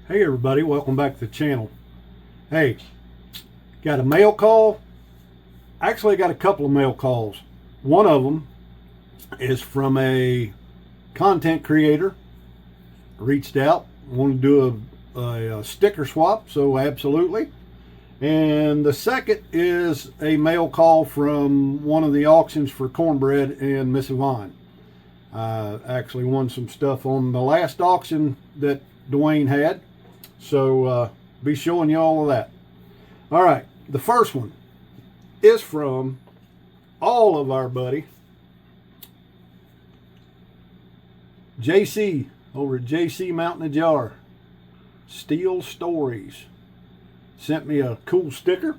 Hey everybody, welcome back to the channel. Hey, got a mail call. Actually, I got a couple of mail calls. One of them is from a content creator. Reached out, wanted to do a sticker swap, so absolutely. And the second is a mail call from one of the auctions for Cornbread and Mrs. Evonne. Actually won some stuff on the last auction that Dwayne had. So be showing you all of that. All right, the first one is from all of our buddy JC over at JC Mountain Ajar. Steel Stories. Sent me a cool sticker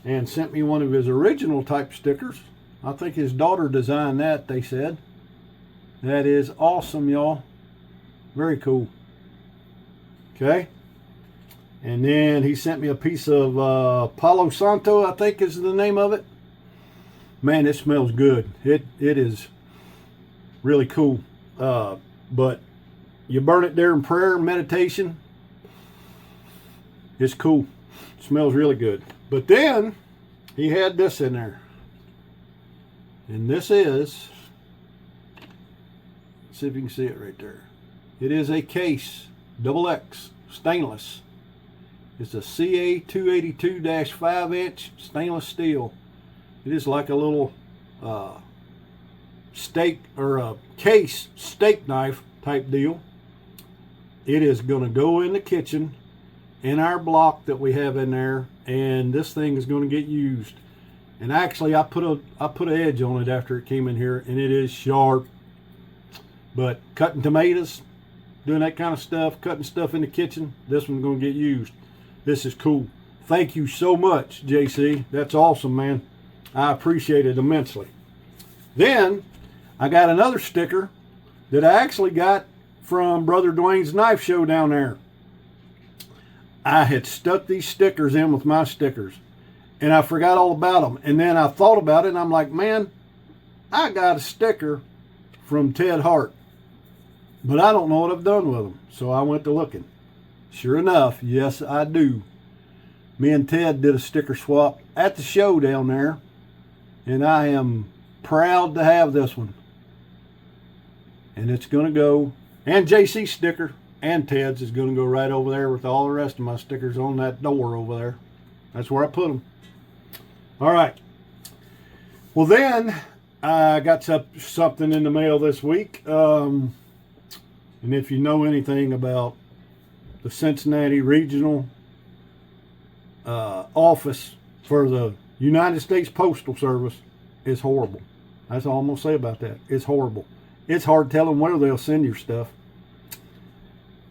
and sent me one of his original type stickers. I think his daughter designed that, they said. That is awesome, y'all. Very cool. Okay. And then he sent me a piece of Palo Santo, I think is the name of it. Man, it smells good. It is really cool. But you burn it there in prayer and meditation. It's cool. It smells really good. But then he had this in there. And this is, see if you can see it right there. It is a case, XX, stainless. It's a CA 282-5-inch stainless steel. It is like a little steak or a case steak knife type deal. It is going to go in the kitchen in our block that we have in there, and this thing is going to get used. And actually, I put an edge on it after it came in here, and it is sharp. But cutting tomatoes, doing that kind of stuff, cutting stuff in the kitchen, this one's going to get used. This is cool. Thank you so much, JC. That's awesome, man. I appreciate it immensely. Then I got another sticker that I actually got from Brother Dwayne's knife show down there. I had stuck these stickers in with my stickers, and I forgot all about them. And then I thought about it, and I'm like, man, I got a sticker from Ted Hart, but I don't know what I've done with them. So I went to looking. Sure enough, yes, I do. Me and Ted did a sticker swap at the show down there, and I am proud to have this one. And it's going to go, and JC's sticker and Ted's is going to go right over there with all the rest of my stickers on that door over there. That's where I put them. All right. Well, then I got something in the mail this week. And if you know anything about the Cincinnati Regional Office for the United States Postal Service, is horrible. That's all I'm going to say about that. It's horrible. It's hard telling where they'll send your stuff.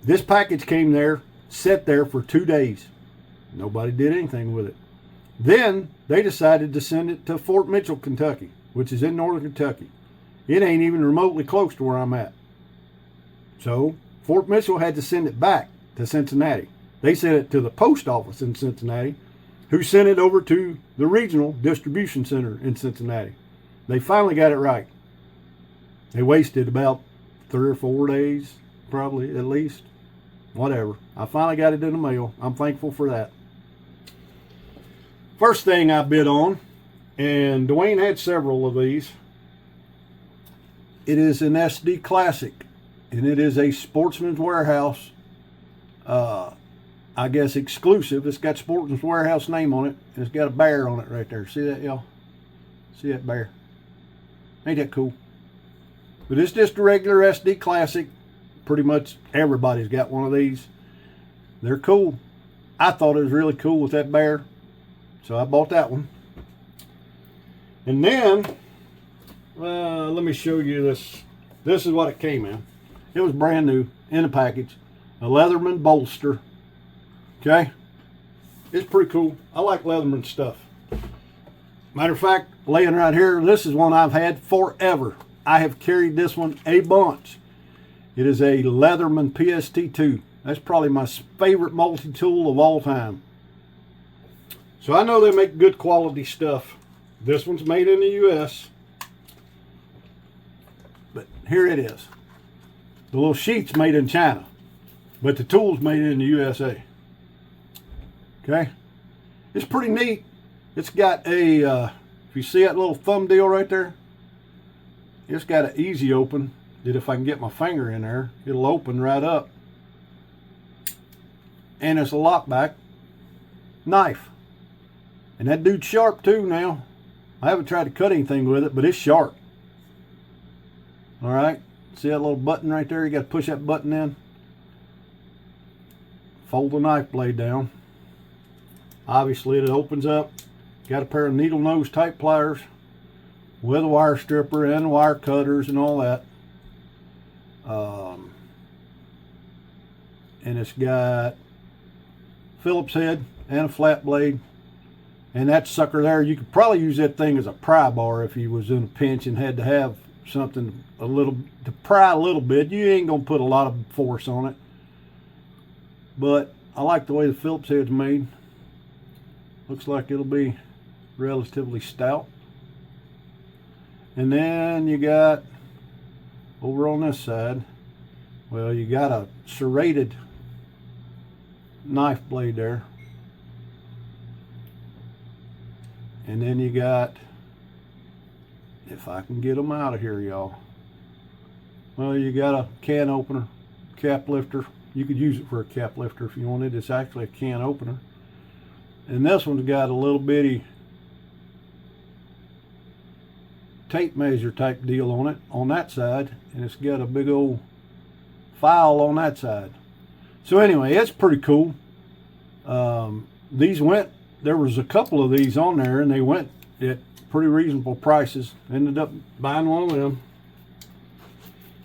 This package came there, sat there for 2 days. Nobody did anything with it. Then they decided to send it to Fort Mitchell, Kentucky, which is in northern Kentucky. It ain't even remotely close to where I'm at. So Fort Mitchell had to send it back to Cincinnati. They sent it to the post office in Cincinnati, who sent it over to the regional distribution center in Cincinnati. They finally got it right. They wasted about 3 or 4 days, probably at least. Whatever. I finally got it in the mail. I'm thankful for that. First thing I bid on, and Dwayne had several of these. It is an SD Classic, and it is a Sportsman's Warehouse, I guess exclusive. It's got Sportsman's Warehouse name on it, and it's got a bear on it right there. See that, y'all? See that bear? Ain't that cool? But it's just a regular SD Classic. Pretty much everybody's got one of these. They're cool. I thought it was really cool with that bear, so I bought that one. And then, let me show you this. This is what it came in. It was brand new in a package. A Leatherman bolster. Okay? It's pretty cool. I like Leatherman stuff. Matter of fact, laying right here, this is one I've had forever. I have carried this one a bunch. It is a Leatherman PST2. That's probably my favorite multi-tool of all time. So I know they make good quality stuff. This one's made in the U.S. But here it is. The little sheet's made in China. but the tool's made in the USA. Okay, it's pretty neat. It's got a, if you see that little thumb deal right there, it's got an easy open that if I can get my finger in there, it'll open right up. And it's a lockback knife. And that dude's sharp too now. I haven't tried to cut anything with it, but it's sharp. All right, see that little button right there? You got to push that button in. Fold the knife blade down. Obviously it opens up. Got a pair of needle nose type pliers with a wire stripper and wire cutters and all that. And it's got Phillips head and a flat blade. And that sucker there, you could probably use that thing as a pry bar if you was in a pinch and had to have something a little to pry a little bit. You ain't gonna put a lot of force on it. But I like the way the Phillips head's made. Looks like it'll be relatively stout. And then you got over on this side, well, you got a serrated knife blade there. And then you got, if I can get them out of here, y'all. Well, you got a can opener, cap lifter. You could use it for a cap lifter if you wanted. It's actually a can opener. And this one's got a little bitty tape measure type deal on it on that side. And it's got a big old file on that side. So anyway, it's pretty cool. These went, there was a couple of these on there and they went at pretty reasonable prices. Ended up buying one of them.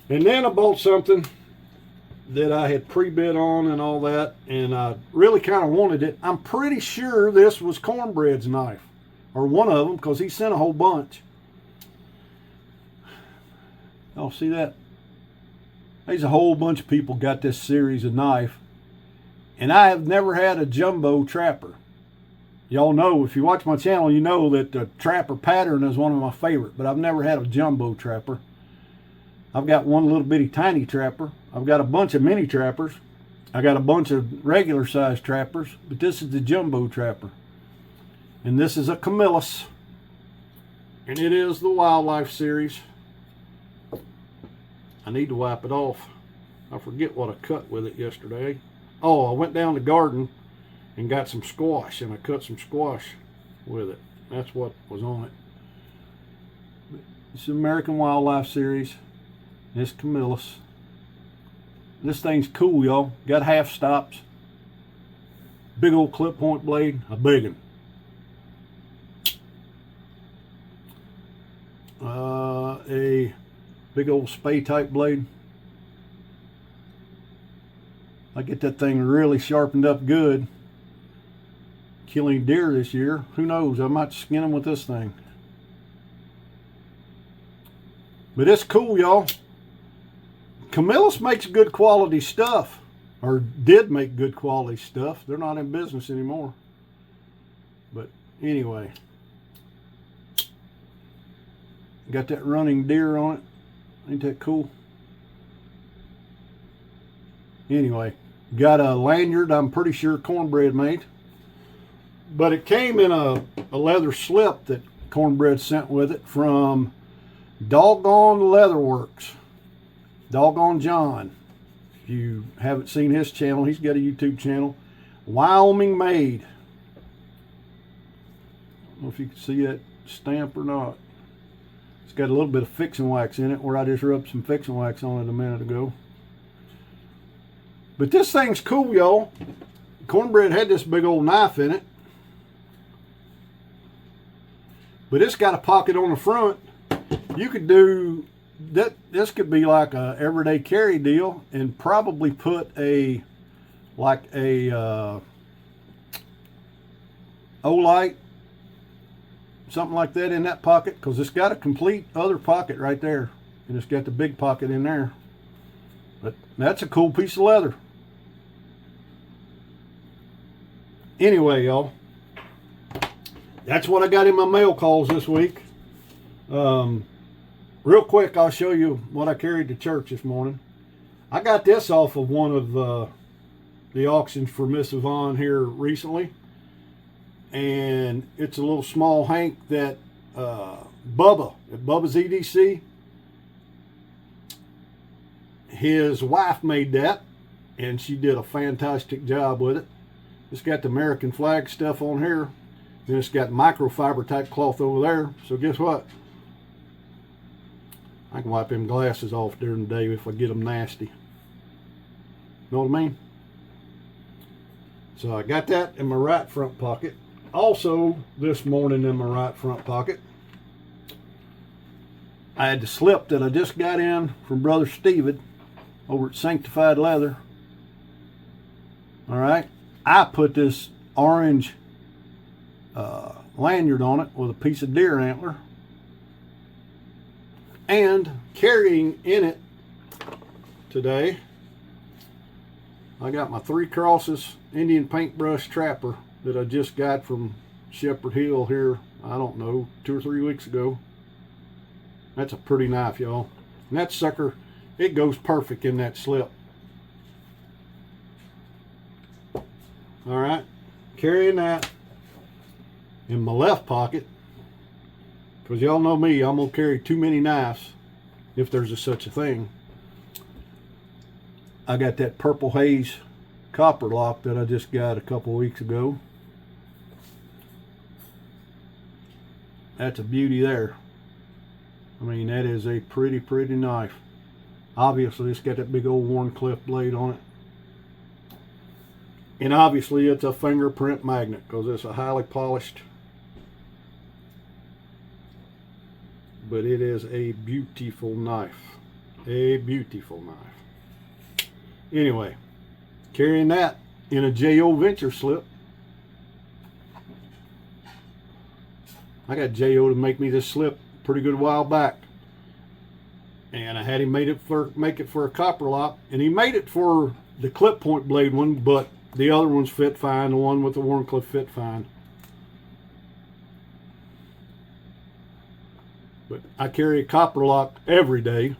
And then I bought something that I had pre-bid on and all that, and I really kind of wanted it. I'm pretty sure this was Cornbread's knife, or one of them, because he sent a whole bunch. Oh, see that? There's a whole bunch of people got this series of knife, and I have never had a jumbo trapper. Y'all know, if you watch my channel, you know that the trapper pattern is one of my favorite, but I've never had a jumbo trapper. I've got one little bitty tiny trapper. I've got a bunch of mini trappers. I got a bunch of regular size trappers, but this is the jumbo trapper. And this is a Camillus. And it is the Wildlife series. I need to wipe it off. I forget what I cut with it yesterday. Oh, I went down the garden and got some squash, and I cut some squash with it. That's what was on it. It's the American Wildlife series. This Camillus. This thing's cool, y'all. Got half stops. Big old clip point blade. A big one. A big old spay type blade. I get that thing really sharpened up good. Killing deer this year. Who knows? I might skin them with this thing. But it's cool, y'all. Camillus makes good quality stuff, or did make good quality stuff. They're not in business anymore. But anyway, got that running deer on it. Ain't that cool? Anyway, got a lanyard, I'm pretty sure Cornbread made. But it came in a leather slip that Cornbread sent with it from Doggone Leatherworks. Doggone John. If you haven't seen his channel, he's got a YouTube channel. Wyoming made. I don't know if you can see that stamp or not. It's got a little bit of fixing wax in it, where I just rubbed some fixing wax on it a minute ago. But this thing's cool, y'all. Cornbread had this big old knife in it. But it's got a pocket on the front. You could do that. This could be like a everyday carry deal, and probably put a Olight, something like that in that pocket, because it's got a complete other pocket right there, and it's got the big pocket in there. But that's a cool piece of leather. Anyway, y'all, that's what I got in my mail calls this week. Real quick, I'll show you what I carried to church this morning. I got this off of one of the auctions for Miss Evonne here recently. And it's a little small hank that Bubba, at Bubba's EDC, his wife made that, and she did a fantastic job with it. It's got the American flag stuff on here. Then it's got microfiber type cloth over there. So guess what? I can wipe them glasses off during the day if I get them nasty. Know what I mean? So I got that in my right front pocket. Also, this morning in my right front pocket, I had the slip that I just got in from Brother Steven over at Sanctified Leather. All right. I put this orange lanyard on it with a piece of deer antler, and carrying in it today, I got my 3 Crosses Indian paintbrush trapper that I just got from Shepherd Hill here, I don't know, 2 or 3 weeks ago. That's a pretty knife, y'all. And that sucker, it goes perfect in that slip. All right, carrying that in my left pocket, because y'all know me, I'm gonna carry too many knives if there's such a thing. I got that Purple Haze copper lock that I just got a couple weeks ago. That's a beauty there. I mean, that is a pretty knife. Obviously, it's got that big old Warncliffe blade on it. And obviously, it's a fingerprint magnet because it's a highly polished. But it is a beautiful knife. A beautiful knife. Anyway, carrying that in a J.O. Venture slip. I got J.O. to make me this slip pretty good while back. And I had him make it for a copper lock. And he made it for the clip point blade one, but the other ones fit fine. The one with the Warncliffe fit fine. But I carry a copper lock every day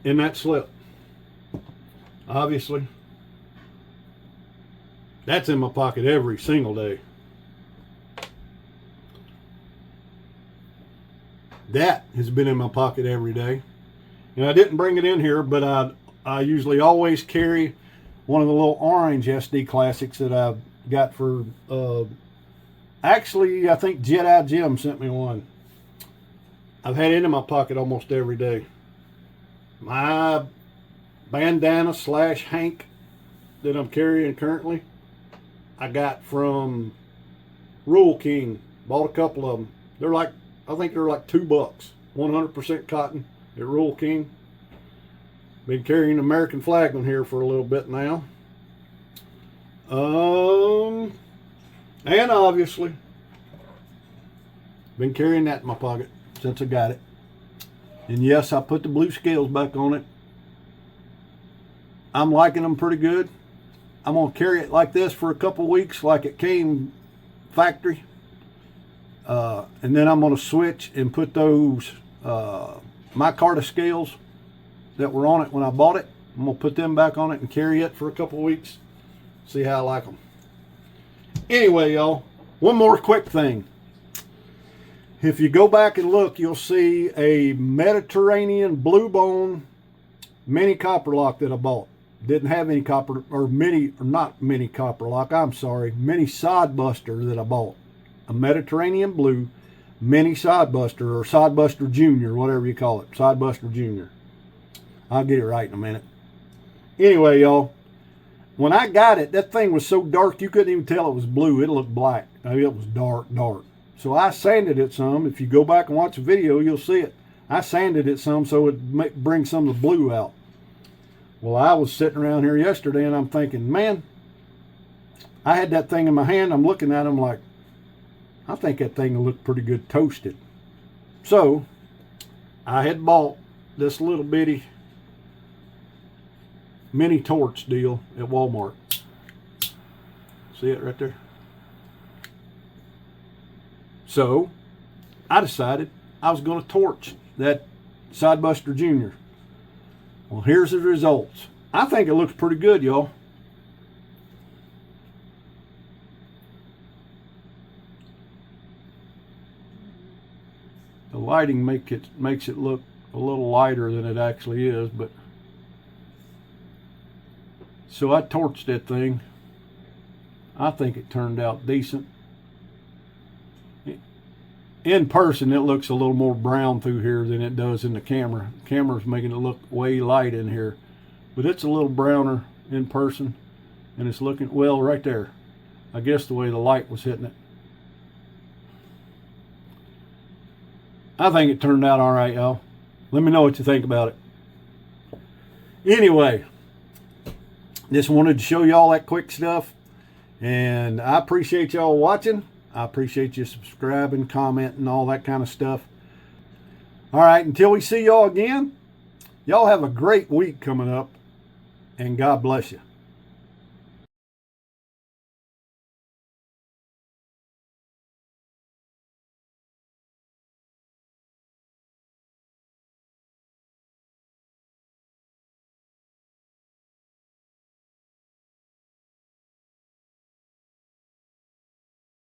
in that slip. Obviously. That's in my pocket every single day. That has been in my pocket every day. And I didn't bring it in here, but I usually always carry one of the little orange SD Classics that I've got for, actually, I think Jedi Jim sent me one. I've had it in my pocket almost every day. My bandana / hank that I'm carrying currently, I got from Rural King. Bought a couple of them. They're like, I think they're like $2. 100% cotton at Rural King. Been carrying the American flag on here for a little bit now. And obviously, been carrying that in my pocket since I got it. And yes, I put the blue scales back on it. I'm liking them pretty good. I'm going to carry it like this for a couple weeks like it came factory. And then I'm going to switch and put those micarta scales that were on it when I bought it. I'm going to put them back on it and carry it for a couple weeks. See how I like them. Anyway, y'all, one more quick thing. If you go back and look, you'll see a Mediterranean Blue Bone mini copper lock that I bought. Didn't have any copper, or not mini copper lock, I'm sorry, mini Sidebuster that I bought. A Mediterranean Blue mini Sidebuster, or Sidebuster Jr, whatever you call it. Sidebuster Jr. I'll get it right in a minute. Anyway, y'all, when I got it, that thing was so dark you couldn't even tell it was blue. It looked black. I mean, it was dark. So I sanded it some. If you go back and watch the video, you'll see it. I sanded it some so it bring some of the blue out. Well, I was sitting around here yesterday and I'm thinking, man, I had that thing in my hand. I'm looking at it, I'm like, I think that thing will look pretty good toasted. So I had bought this little bitty mini torch deal at Walmart. See it right there? So I decided I was going to torch that Sidebuster Jr. Well, here's the results. I think it looks pretty good, y'all. lighting makes it look a little lighter than it actually is, but so I torched that thing. I think it turned out decent. In person, it looks a little more brown through here than it does in the camera. The camera's making it look way light in here, but it's a little browner in person, and it's looking, well, right there. I guess the way the light was hitting it. I think it turned out all right, y'all. Let me know what you think about it. Anyway, just wanted to show y'all that quick stuff, and I appreciate y'all watching. I appreciate you subscribing, commenting, all that kind of stuff. All right, until we see y'all again, y'all have a great week coming up, and God bless you.